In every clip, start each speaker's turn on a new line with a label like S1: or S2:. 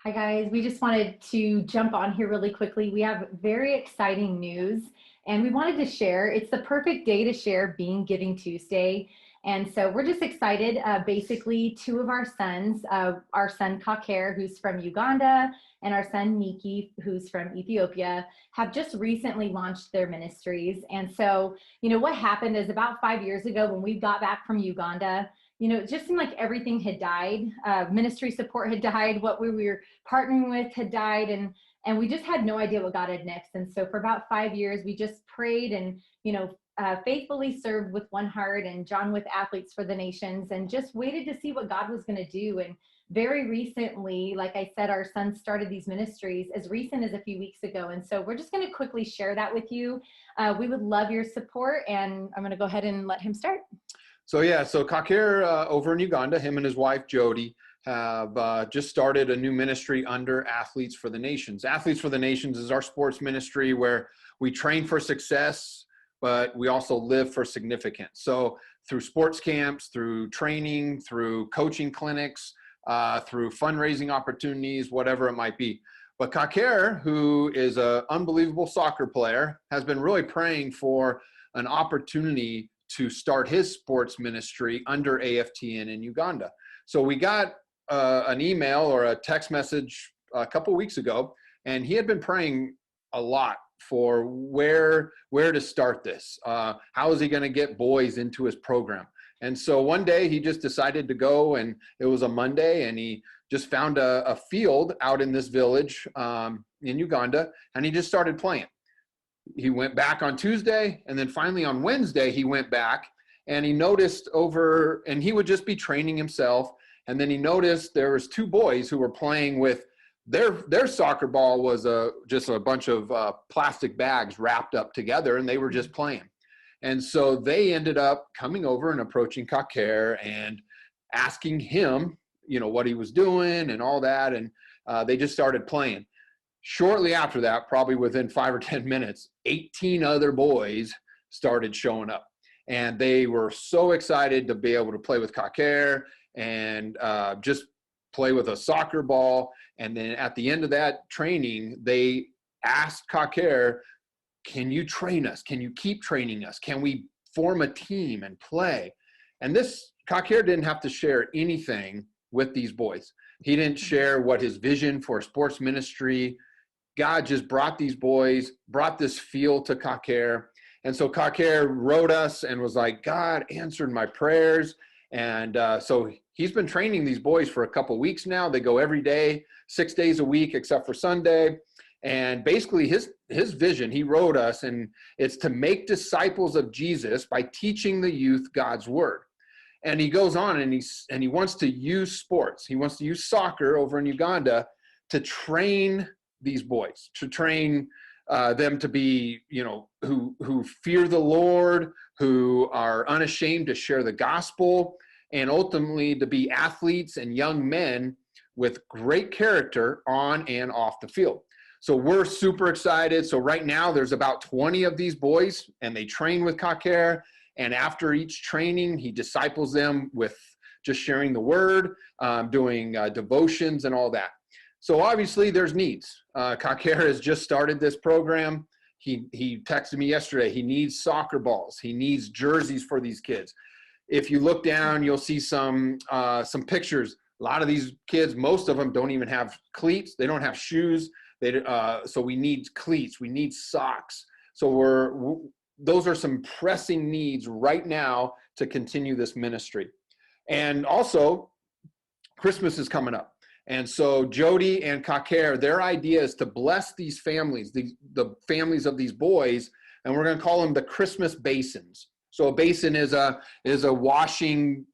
S1: Hi guys, we just wanted to jump on here really quickly. We have very exciting news and we wanted to share. It's the perfect day to share Being Giving Tuesday. And so we're just excited. Basically, two of our sons, our son Kaker, who's from Uganda, and our son Miki, who's from Ethiopia, have just recently launched their ministries. And so, what happened is about 5 years ago when we got back from Uganda, it just seemed like everything had died. Ministry support had died. What we were partnering with had died, and we just had no idea what God had next. And so for about 5 years, we just prayed and faithfully served with one heart and John with Athletes for the Nations, and just waited to see what God was going to do. And very recently, like I said, our son started these ministries as recent as a few weeks ago. And so we're just going to quickly share that with you. We would love your support, and I'm going to go ahead and let him start.
S2: So Kaker over in Uganda, him and his wife Jody have just started a new ministry under Athletes for the Nations. Athletes for the Nations is our sports ministry where we train for success, but we also live for significance. So through sports camps, through training, through coaching clinics, through fundraising opportunities, whatever it might be. But Kaker, who is an unbelievable soccer player, has been really praying for an opportunity to start his sports ministry under AFTN in Uganda. So we got an email or a text message a couple weeks ago, and he had been praying a lot for where to start this. How is he going to get boys into his program? And so one day he just decided to go, and it was a Monday, and he just found a field out in this village in Uganda, and he just started playing. He went back on Tuesday, and then finally on Wednesday he went back, and he noticed and he would just be training himself, and then he noticed there was two boys who were playing with their soccer ball was just a bunch of plastic bags wrapped up together, and they were just playing. And so they ended up coming over and approaching Kaker and asking him, what he was doing and all that, and they just started playing. Shortly after that, probably within 5 or 10 minutes, 18 other boys started showing up. And they were so excited to be able to play with Kaker and just play with a soccer ball. And then at the end of that training, they asked Kaker, can you train us? Can you keep training us? Can we form a team and play? And this, Kaker didn't have to share anything with these boys. He didn't share what his vision for sports ministry. God just brought these boys, brought this field to Kaker. And so Kaker wrote us and was like, God answered my prayers. And so he's been training these boys for a couple of weeks now. They go every day, 6 days a week, except for Sunday. And basically his vision, he wrote us, and it's to make disciples of Jesus by teaching the youth God's word. And he goes on and he wants to use sports. He wants to use soccer over in Uganda to train these boys, to train them to be, who fear the Lord, who are unashamed to share the gospel, and ultimately to be athletes and young men with great character on and off the field. So we're super excited. So right now there's about 20 of these boys, and they train with Kaker. And after each training, he disciples them with just sharing the word, doing devotions and all that. So obviously there's needs. Kaker has just started this program. He texted me yesterday. He needs soccer balls. He needs jerseys for these kids. If you look down, you'll see some pictures. A lot of these kids, most of them don't even have cleats. They don't have shoes. So we need cleats. We need socks. So those are some pressing needs right now to continue this ministry. And also, Christmas is coming up. And so Jody and Kaker, their idea is to bless these families, the families of these boys, and we're going to call them the Christmas basins. So a basin is a washing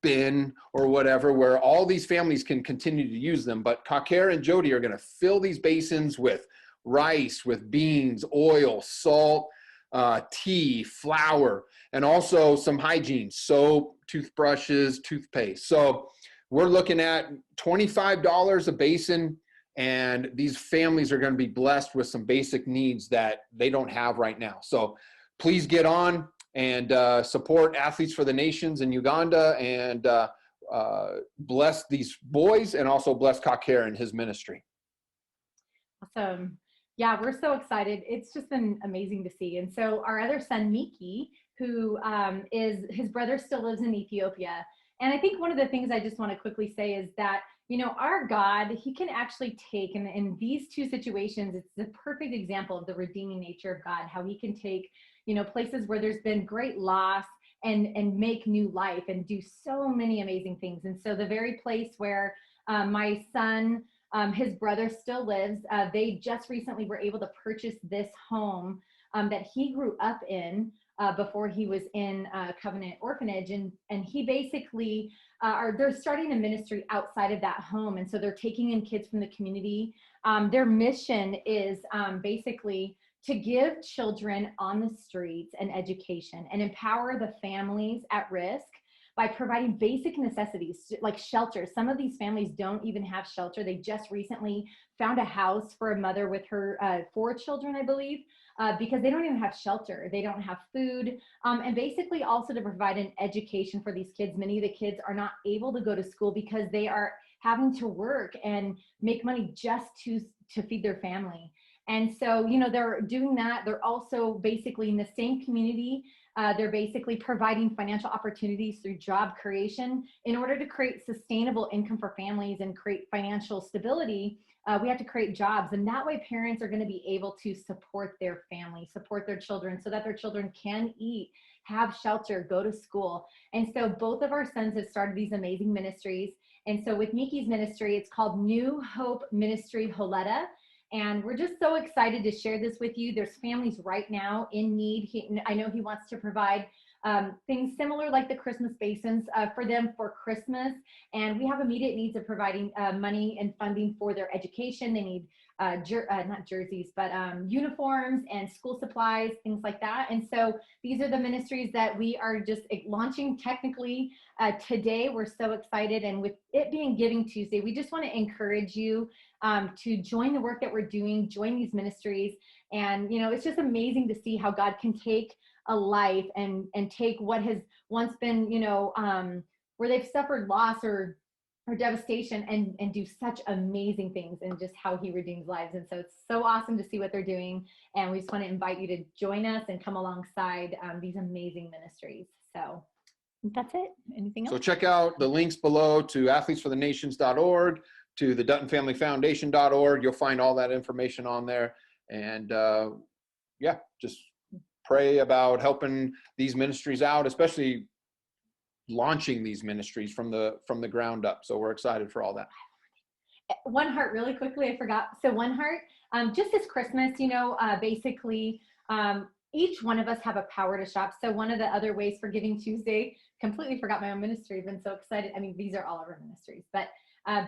S2: bin or whatever, where all these families can continue to use them. But Kaker and Jody are going to fill these basins with rice, with beans, oil, salt, tea, flour, and also some hygiene, soap, toothbrushes, toothpaste. So we're looking at $25 a basin, and these families are going to be blessed with some basic needs that they don't have right now. So please get on and support Athletes for the Nations in Uganda, and bless these boys and also bless Kakir and his ministry.
S1: Awesome. Yeah, we're so excited. It's just been amazing to see. And so our other son, Miki, who is his brother still lives in Ethiopia. And I think one of the things I just want to quickly say is that, you know, our God, he can actually take, and in these two situations, it's the perfect example of the redeeming nature of God, how he can take, you know, places where there's been great loss and make new life and do so many amazing things. And so the very place where my son, his brother still lives. They just recently were able to purchase this home that he grew up in before he was in Covenant Orphanage. And he basically, they're starting a ministry outside of that home. And so they're taking in kids from the community. Their mission is basically to give children on the streets an education and empower the families at risk by providing basic necessities like shelter. Some of these families don't even have shelter. They just recently found a house for a mother with her 4 children, I believe, because they don't even have shelter. They don't have food. And basically also to provide an education for these kids. Many of the kids are not able to go to school because they are having to work and make money just to feed their family. And so, you know, they're doing that. They're also basically in the same community. They're basically providing financial opportunities through job creation. In order to create sustainable income for families and create financial stability, we have to create jobs. And that way parents are going to be able to support their family, support their children so that their children can eat, have shelter, go to school. And so both of our sons have started these amazing ministries. And so with Miki's ministry, it's called New Hope Ministry Holetta. And we're just so excited to share this with you. There's families right now in need. I know he wants to provide things similar like the Christmas basins for them for Christmas. And we have immediate needs of providing money and funding for their education. They need not jerseys, but uniforms and school supplies, things like that. And so these are the ministries that we are just launching technically today. We're so excited. And with it being Giving Tuesday, we just want to encourage you to join the work that we're doing, join these ministries. And, you know, it's just amazing to see how God can take a life and take what has once been, you know, where they've suffered loss or devastation and do such amazing things, and just how he redeems lives. And so it's so awesome to see what they're doing. And we just want to invite you to join us and come alongside these amazing ministries. So that's it. Anything else?
S2: So check out the links below to athletesforthenations.org, to the DuttonFamilyFoundation.org. You'll find all that information on there. And yeah, just pray about helping these ministries out, especially launching these ministries from the ground up. So we're excited for all that.
S1: One Heart, really quickly, I forgot. So One Heart, just this Christmas, you know, basically each one of us have a power to shop. So one of the other ways for Giving Tuesday, completely forgot my own ministry. I've been so excited. I mean, these are all of our ministries, but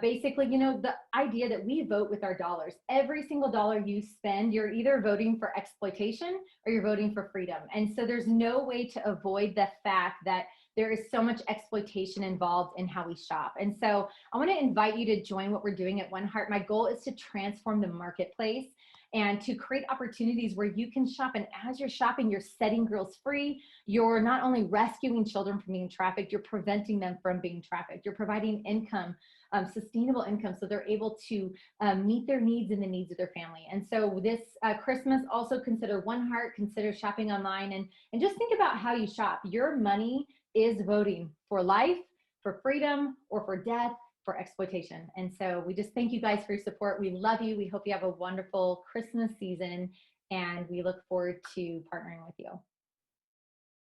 S1: basically, you know, the idea that we vote with our dollars. Every single dollar you spend, you're either voting for exploitation or you're voting for freedom. And so there's no way to avoid the fact that there is so much exploitation involved in how we shop. And so I want to invite you to join what we're doing at One Heart. My goal is to transform the marketplace and to create opportunities where you can shop. And as you're shopping, you're setting girls free. You're not only rescuing children from being trafficked, you're preventing them from being trafficked. You're providing income, sustainable income, so they're able to meet their needs and the needs of their family. And so this Christmas, also consider One Heart, consider shopping online, and just think about how you shop. Your money is voting for life, for freedom, or for death, for exploitation. And so we just thank you guys for your support. We love you. We hope you have a wonderful Christmas season, and we look forward to partnering with you.